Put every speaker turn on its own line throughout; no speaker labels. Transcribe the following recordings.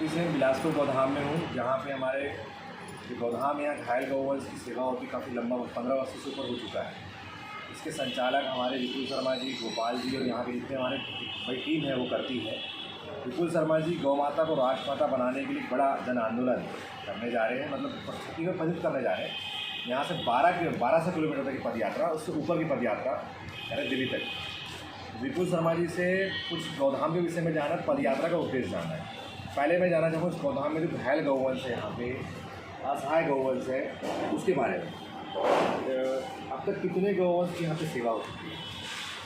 से बिलासपुर गौधाम में हूँ, जहाँ पे हमारे जो गौधाम यहाँ घायल गौवंश की सेवा होती काफ़ी लंबा 15 वर्षों से ऊपर हो चुका है। इसके संचालक हमारे विपुल शर्मा जी, गोपाल जी और यहाँ के जितने हमारे बड़ी टीम है वो करती है। विपुल शर्मा जी गौ माता को राष्ट्रमाता बनाने के लिए बड़ा जन आंदोलन करने जा रहे हैं, मतलब परिस्थिति में परित करने जा रहे हैं। यहाँ से 1200 किलोमीटर तक की पद यात्रा, उससे ऊपर की पद यात्रा यानी दिल्ली तक। विपुल शर्मा जी से कुछ गौधाम के विषय में जानना, पद यात्रा का उद्देश्य जानना है। पहले मैं जानना चाहूँगा गौधाम में जो घायल गौवंश है, यहाँ पे असहाय गौवंश है, उसके बारे में। अब तक कितने गौवंश की यहाँ पे सेवा होती है?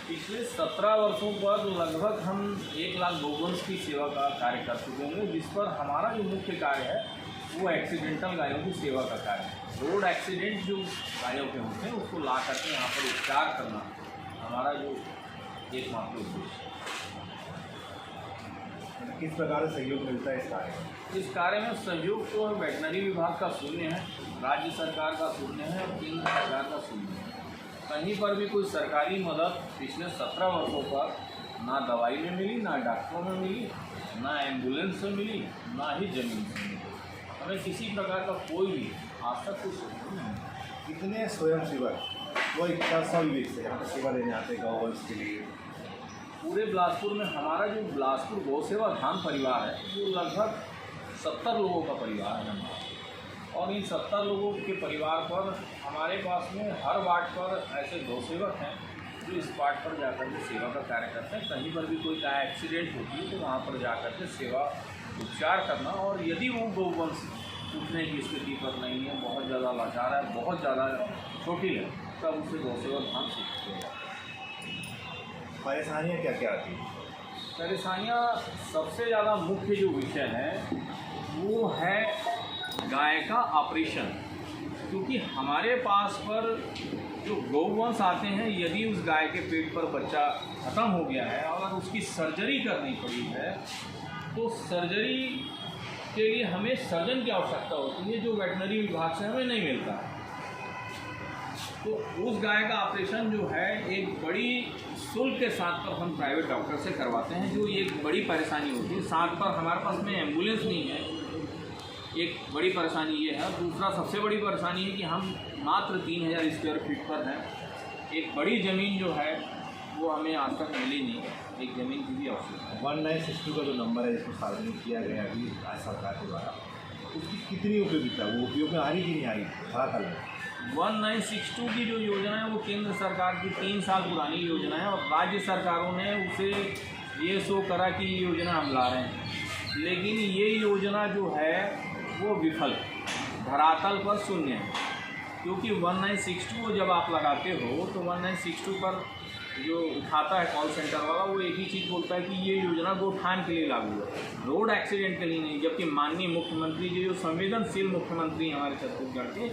पिछले 17 वर्षों पर लगभग हम 1 लाख गौवंश की सेवा का कार्य कर चुके हैं, जिस पर हमारा जो मुख्य कार्य है वो एक्सीडेंटल गायों की सेवा का कार्य है। रोड एक्सीडेंट जो गायों के होते हैं उसको ला करके यहाँ पर उपचार करना हमारा जो एकमात्र उद्देश्य है।
किस प्रकार से सहयोग मिलता है इस कार्य में?
इस कार्य में सहयोग तो वेटनरी विभाग का शून्य है, राज्य सरकार का शून्य है और केंद्र सरकार का शून्य है। कहीं पर भी कोई सरकारी मदद पिछले 17 वर्षों पर ना दवाई में मिली, ना डॉक्टरों में मिली, ना एम्बुलेंस से मिली, ना ही जमीन से मिली। हमें किसी प्रकार का कोई भी आज तक कुछ नहीं।
कितने स्वयंसेवक वो इच्छा विवेक से यहाँ पर सेवा देने आते हैं गौवंश के लिए?
पूरे बिलासपुर में हमारा जो बिलासपुर गौ सेवा धाम परिवार है वो लगभग 70 लोगों का परिवार है हमारा। और इन 70 लोगों के परिवार पर हमारे पास में हर वार्ड पर ऐसे गौ सेवक हैं जो इस वार्ड पर जाकर के सेवा का कार्य करते हैं। कहीं पर भी कोई गाय एक्सीडेंट होती है तो वहाँ पर जाकर के सेवा उपचार करना, और यदि वो गौवंश उठने की स्थिति पर नहीं है, बहुत ज़्यादा लाचार है, बहुत ज़्यादा छोटी है, तब उसे गौ सेवा धाम सीखते हैं।
परेशानियाँ क्या क्या आती हैं?
परेशानियाँ सबसे ज़्यादा मुख्य जो विषय है वो है गाय का ऑपरेशन, क्योंकि हमारे पास पर जो गौवंश आते हैं, यदि उस गाय के पेट पर बच्चा ख़त्म हो गया है और उसकी सर्जरी करनी पड़ी है तो सर्जरी के लिए हमें सर्जन की आवश्यकता होती है, जो वेटनरी विभाग से हमें नहीं मिलता है। तो उस गाय का ऑपरेशन जो है एक बड़ी शुल्क के साथ पर हम प्राइवेट डॉक्टर से करवाते हैं, जो एक बड़ी परेशानी होती है। साथ पर हमारे पास में एम्बुलेंस नहीं है, एक बड़ी परेशानी ये है। दूसरा सबसे बड़ी परेशानी है कि हम मात्र 3000 स्क्वायर फीट पर हैं। एक बड़ी ज़मीन जो है वो हमें आज तक मिली नहीं, एक ज़मीन की भी आवश्यकता है।
1962 का जो नंबर है जिसको सार्वजनिक किया गया अभी राज्य सरकार के द्वारा, उसकी कितनी उपयोगिता है? वो उपयोग में आ रही कि नहीं आ रही धरातल में?
1962 की जो योजना है वो केंद्र सरकार की 3 साल पुरानी योजना है, और राज्य सरकारों ने उसे ये शो करा कि ये योजना हम ला रहे हैं, लेकिन ये योजना जो है वो विफल, धरातल पर शून्य है। क्योंकि 1962 को जब आप लगाते हो तो 1962 पर जो उठाता है कॉल सेंटर वाला, वो एक ही चीज़ बोलता है कि ये योजना गौठान के लिए लागू है, रोड एक्सीडेंट के लिए नहीं। जबकि माननीय मुख्यमंत्री जी, जो संवेदनशील मुख्यमंत्री हमारे छत्तीसगढ़ के,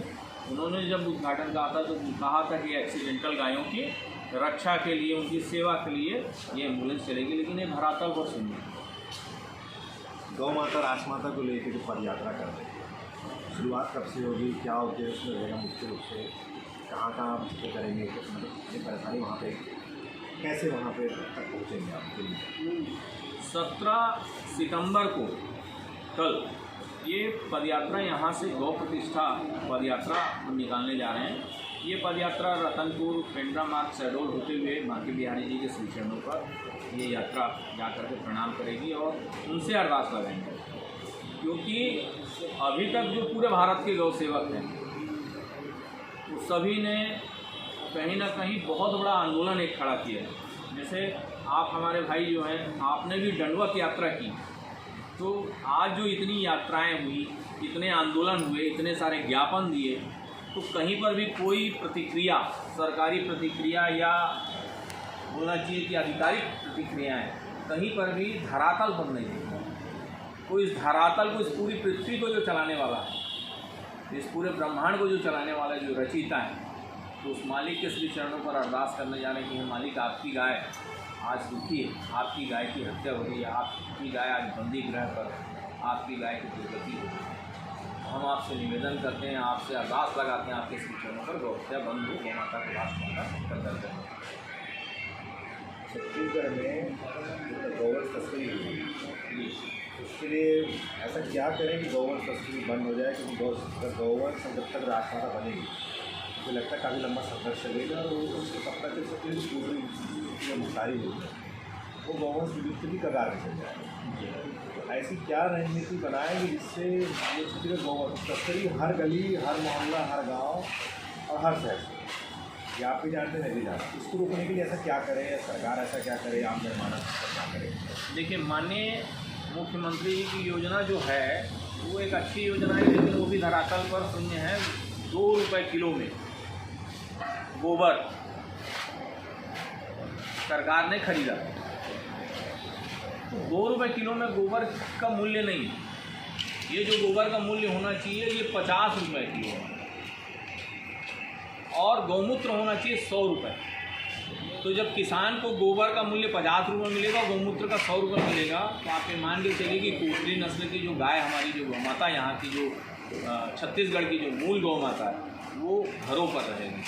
उन्होंने जब उद्घाटन कहा था तो कहा था कि एक्सीडेंटल गायों की रक्षा के लिए, उनकी सेवा के लिए ये एम्बुलेंस चलेगी, लेकिन ये धरातल पर सुनिए।
गौ माता राष्ट्रमाता को लेकर जो पद यात्रा कर रहे हैं, शुरुआत कब से होगी, क्या उद्देश्य रहेगा मुख्य रूप से, कहाँ कहाँ आप इसको करेंगे, मतलब ये परेशानी वहाँ पे कैसे वहाँ पे तक पहुँचेंगे आपके लिए?
17 सितंबर को कल ये पदयात्रा यहाँ से गौ प्रतिष्ठा पदयात्रा हम निकालने जा रहे हैं। ये पदयात्रा रतनपुर, पेंड्रा मार्ग, शहडोल होते हुए बांके बिहारी जी के श्री चरणों पर ये यात्रा जाकर के प्रणाम करेगी और उनसे अरदास लगाएंगे। क्योंकि अभी तक जो पूरे भारत के गौ सेवक हैं वो सभी ने कहीं ना कहीं बहुत बड़ा आंदोलन एक खड़ा किया है। जैसे आप हमारे भाई जो हैं, आपने भी दंडवत यात्रा की, तो आज जो इतनी यात्राएं हुई, इतने आंदोलन हुए, इतने सारे ज्ञापन दिए, तो कहीं पर भी कोई प्रतिक्रिया, सरकारी प्रतिक्रिया या बोलना चाहिए कि आधिकारिक प्रतिक्रियाएं कहीं पर भी धरातल पर नहीं दी। कोई इस धरातल को, इस पूरी पृथ्वी को जो चलाने वाला है, इस पूरे ब्रह्मांड को जो चलाने वाला है, जो रचयिता है, तो उस मालिक के श्री चरणों पर अरदास करने जा रहे हैं कि मालिक, आपकी गाय आज दुखी है, आपकी गाय की हत्या हो रही है, आपकी गाय आज बंदी गृह पर, आपकी गाय की दुर्गति हो रही है। हम आपसे निवेदन करते हैं, आपसे अरदास लगाते हैं आपके श्री चरणों पर, गौ हत्या बंद हो, गौ माता को राष्ट्रमाता कर देते हैं।
छत्तीसगढ़ में गौवंश तस्करी हुई उसके लिए ऐसा क्या करें कि गौवंश तस्करी बंद हो जाए, क्योंकि गौवंश जब तक राजमाता बनेगी मुझे लगता है काफ़ी लंबा संघर्ष चलेगा, और उसको तब तक सबसे दूसरी जो मुखारी होगी वो गौवंश विलुप्त की कगार में चल जाएगा। ऐसी क्या रणनीति बनाएगी जिससे ये छोटी गौवंश तस्करी हर गली, हर मोहल्ला, हर गाँव और हर शहर से, ये आप भी जानते हैं, मैं भी जानता हूँ, इसको रोकने के लिए ऐसा क्या करे, सरकार ऐसा क्या करे, आम जनमानस क्या करे?
देखिए, माननीय मुख्यमंत्री जी की योजना जो है वो एक अच्छी योजना है, लेकिन वो भी धरातल पर शून्य है। 2 रुपये किलो में गोबर सरकार ने खरीदा। 2 रुपये किलो में गोबर का मूल्य नहीं है। ये जो गोबर का मूल्य होना चाहिए ये 50 रुपये किलो है, और गौमूत्र होना चाहिए 100 रुपये। तो जब किसान को गोबर का मूल्य 50 रुपये मिलेगा, गौमूत्र का 100 रुपये मिलेगा, तो आप ये मान के चलिए कि कोटली नस्ल की जो गाय हमारी, जो गौ माता यहाँ की, जो छत्तीसगढ़ की जो मूल गौ माता है, वो घरों पर रहेगी।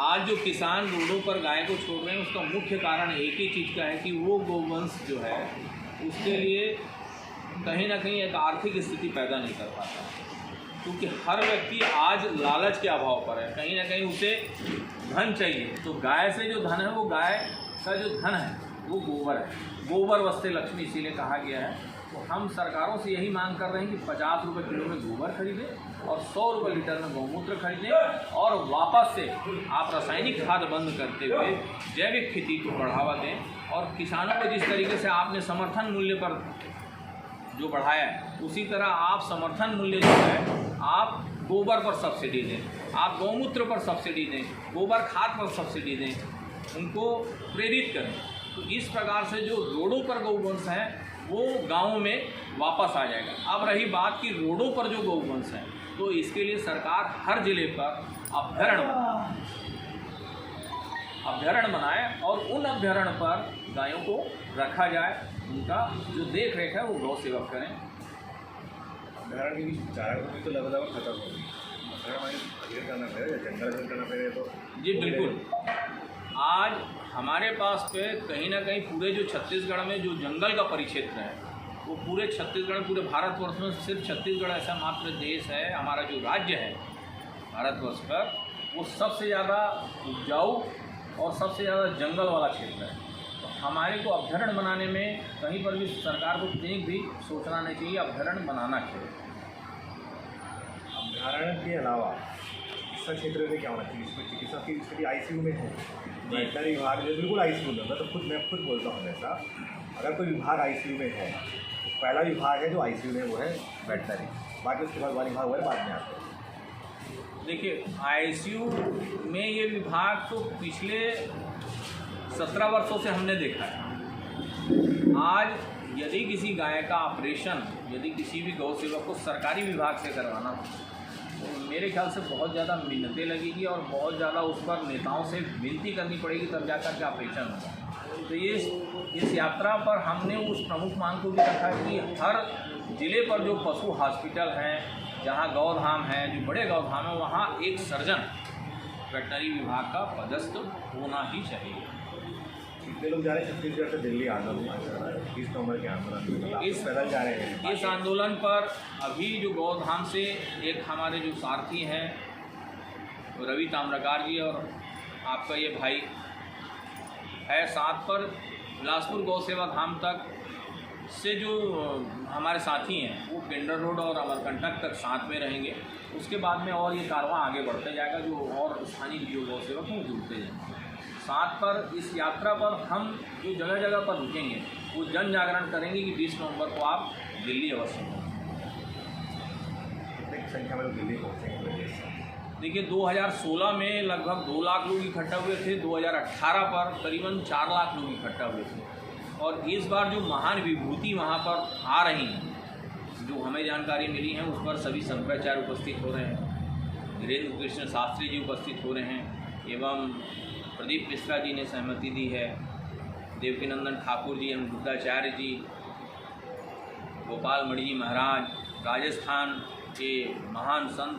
आज जो किसान रोडों पर गाय को छोड़ रहे हैं उसका मुख्य कारण एक ही चीज़ का है कि वो गौवंश जो है उसके लिए कहीं ना कहीं एक आर्थिक स्थिति पैदा नहीं कर पाता, क्योंकि हर व्यक्ति आज लालच के अभाव पर है, कहीं ना कहीं उसे धन चाहिए। तो गाय से जो धन है, वो गाय का जो धन है वो गोबर है। गोबर वस्ते लक्ष्मी इसीलिए कहा गया है। तो हम सरकारों से यही मांग कर रहे हैं कि 50 रुपये किलो में गोबर खरीदें और 100 रुपये लीटर में गौमूत्र खरीदें, और वापस से आप रासायनिक खाद बंद करते हुए जैविक खेती को बढ़ावा दें। और किसानों को जिस तरीके से आपने समर्थन मूल्य पर जो बढ़ाया है, उसी तरह आप समर्थन मूल्य जो है आप गोबर पर सब्सिडी दें, आप गौमूत्र पर सब्सिडी दें, गोबर खाद पर सब्सिडी दें, उनको प्रेरित करें। तो इस प्रकार से जो रोडों पर गौवंश हैं वो गाँवों में वापस आ जाएगा। अब रही बात कि रोडों पर जो गौवंश हैं, तो इसके लिए सरकार हर जिले पर अभ्यारण्य बनाए और उन अभ्यारण्य पर गायों को रखा जाए, उनका जो देख रेख है वो गौ सेवक करें।
अभ्यारण्य की चारा भूमि तो लगभग खत्म हो गई, करना पड़ेगा, जंगल करना पड़ेगा। तो
जी बिल्कुल, आज हमारे पास पे कहीं ना कहीं पूरे जो छत्तीसगढ़ में जो जंगल का परिक्षेत्र है, वो पूरे छत्तीसगढ़, पूरे भारतवर्ष में सिर्फ छत्तीसगढ़ ऐसा मात्र देश है, हमारा जो राज्य है भारतवर्ष पर, वो सबसे ज़्यादा उपजाऊ और सबसे ज़्यादा जंगल वाला क्षेत्र है। तो हमारे को अभ्यारण्य बनाने में कहीं पर भी सरकार को तनिक भी सोचना नहीं चाहिए, अभ्यारण्य बनाना चाहिए।
अभ्यारण्य के अलावा चिकित्सा क्षेत्र में क्या होना चाहिए? इसमें चिकित्सा की स्थिति ICU में है, वेटनरी विभाग जो बिल्कुल ICU में, मैं खुद बोलता हूँ ऐसा, अगर कोई विभाग ICU में है तो पहला विभाग है जो ICU में वो है वेटनरी, बाकी उसके बाद वाला विभाग वो है बाद में आते हैं।
देखिए, ICU में ये विभाग तो पिछले 17 वर्षों से हमने देखा है। आज यदि किसी गाय का ऑपरेशन, यदि किसी भी गौ सेवक को सरकारी विभाग से करवाना हो, तो मेरे ख्याल से बहुत ज़्यादा मिन्नतें लगेगी और बहुत ज़्यादा उस पर नेताओं से विनती करनी पड़ेगी, तब जाकर के ऑपरेशन होगा। तो ये इस यात्रा पर हमने उस प्रमुख मांग को भी रखा कि हर ज़िले पर जो पशु हॉस्पिटल हैं, जहाँ गौधाम हैं, जो बड़े गौधाम हैं, वहाँ एक सर्जन वेटनरी विभाग का पदस्थ होना ही चाहिए।
कितने लोग जा रहे हैं छत्तीसगढ़ से दिल्ली आंदोलन? 30 नवंबर के आंदोलन इस पैदल जा रहे हैं।
इस आंदोलन पर अभी जो गौधाम से एक हमारे जो सारथी हैं रवि ताम्रकार जी और आपका ये भाई है, साथ पर बिलासपुर गौ सेवा धाम तक से जो हमारे साथी हैं वो पेंडर रोड और अमरकंटक तक साथ में रहेंगे। उसके बाद में और ये कारवां आगे बढ़ते जाएगा, जो और स्थानीय जो गौ सेवक हैं वो जुड़ते जाएंगे। साथ पर इस यात्रा पर हम जो जगह जगह पर रुकेंगे वो जन जागरण करेंगे कि 20 नवंबर को आप दिल्ली अवश्य पहुँचें।
कितनी संख्या में लोग दिल्ली पहुँचेंगे?
देखिए, 2016 में लगभग 2 लाख लोग इकट्ठा हुए थे, 2018 पर करीबन 4 लाख लोग इकट्ठा हुए थे। और इस बार जो महान विभूति वहाँ पर आ रही हैं, जो हमें जानकारी मिली है, उस पर सभी शंकराचार्य उपस्थित हो रहे हैं, धीरेन्द्र कृष्ण शास्त्री जी उपस्थित हो रहे हैं, एवं प्रदीप मिश्रा जी ने सहमति दी है, देवकीनंदन ठाकुर जी, अमृताचार्य जी, गोपाल मणि जी महाराज, राजस्थान के महान संत,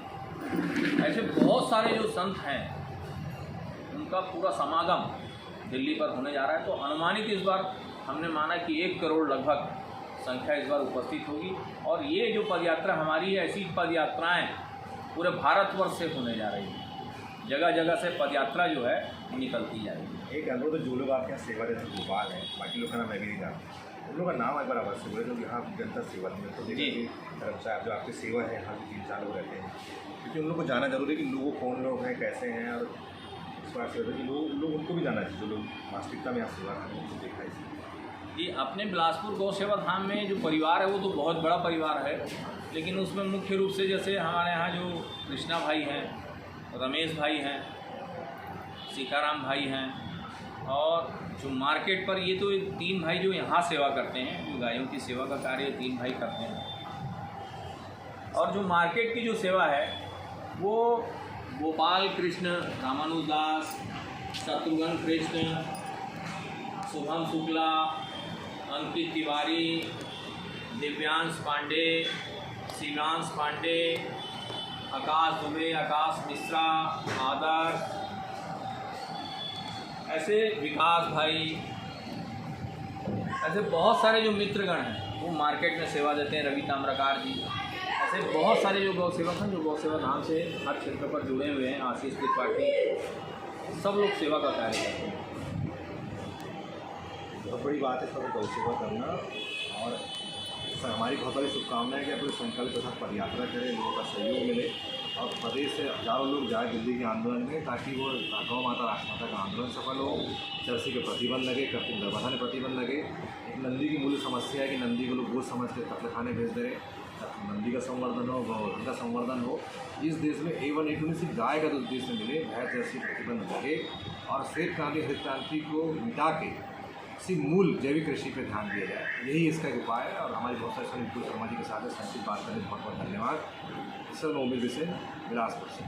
ऐसे बहुत सारे जो संत हैं उनका पूरा समागम दिल्ली पर होने जा रहा है। तो अनुमानित इस बार हमने माना कि 1 करोड़ लगभग संख्या इस बार उपस्थित होगी। और ये जो पदयात्रा हमारी है, ऐसी पदयात्राएँ पूरे भारतवर्ष से होने जा रही हैं। जगह जगह से पदयात्रा जो है निकलती जाएगी।
एक अनुरोध, जो लोग आपके यहाँ सेवा देते हैं गोपाल है, बाकी लोग का नाम मैं भी नहीं जानता, उन लोगों का नाम एक बार अवश्य बोले, क्योंकि यहाँ जनता सेवा में तो देखिए कर्मचारी जो आपकी सेवा है, यहाँ 3-4 लोग रहते हैं, क्योंकि उन लोग को जाना जरूरी है कि लोग कौन लोग हैं, कैसे हैं, और इस बात से कि लोग उनको भी जाना चाहिए, जो लोग वास्तविकता में यहाँ सेवा करें उनको देखा है।
जी, अपने बिलासपुर गौ सेवा धाम में जो परिवार है वो तो बहुत बड़ा परिवार है, लेकिन उसमें मुख्य रूप से जैसे हमारे यहाँ जो कृष्णा भाई हैं, रमेश भाई हैं, सीताराम भाई हैं, और जो मार्केट पर ये तो 3 भाई जो यहाँ सेवा करते हैं, जो गायों की सेवा का कार्य 3 भाई करते हैं। और जो मार्केट की जो सेवा है वो गोपाल कृष्ण, रामानुदास, शत्रुघ्न कृष्ण, शुभम शुक्ला, अंकित तिवारी, दिव्यांश पांडे, शिवांश पांडे, आकाश दुबे, आकाश मिश्रा, आदर्श, ऐसे विकास भाई, ऐसे बहुत सारे जो मित्रगण हैं वो मार्केट में सेवा देते हैं। रवि ताम्रकार जी, ऐसे बहुत सारे जो गौ सेवक हैं जो गौ सेवा धाम से हर क्षेत्र पर जुड़े हुए हैं। आशीष त्रिपाठी, सब लोग सेवा का कार्य करते हैं।
बहुत बड़ी बात है सब गौ सेवा करना, और सर हमारी बहुत बड़ी शुभकामनाएं कि अपने संकल्प के साथ पदयात्रा करें, लोगों का सहयोग मिले, और प्रदेश से हजारों लोग जाए दिल्ली के आंदोलन में, ताकि वो गौ माता राष्ट्रमाता का आंदोलन सफल हो, चरसी के प्रतिबंध लगे, कृत्रिम गर्भाधान में प्रतिबंध लगे। एक नंदी की मूल समस्या है कि नंदी को लोग बोझ समझ के कत्लखाने भेज दे रहे। नंदी का संवर्धन हो, गौधन का संवर्धन हो, इस देश में A1 A2 सिर्फ गाय का दूध देश में मिले, भैंस जर्सी प्रतिबंध लगे, और श्वेत क्रांति हरित क्रांति को मिटा के सिर्फ मूल जैविक कृषि पर ध्यान दिया जाए, यही इसका एक उपाय है। और हमारी बहुत सारे विपुल शर्मा जी के साथ संक्षिप्त बात करने बहुत बहुत धन्यवाद। सर मैं उम्मीद से बिलासपुर से।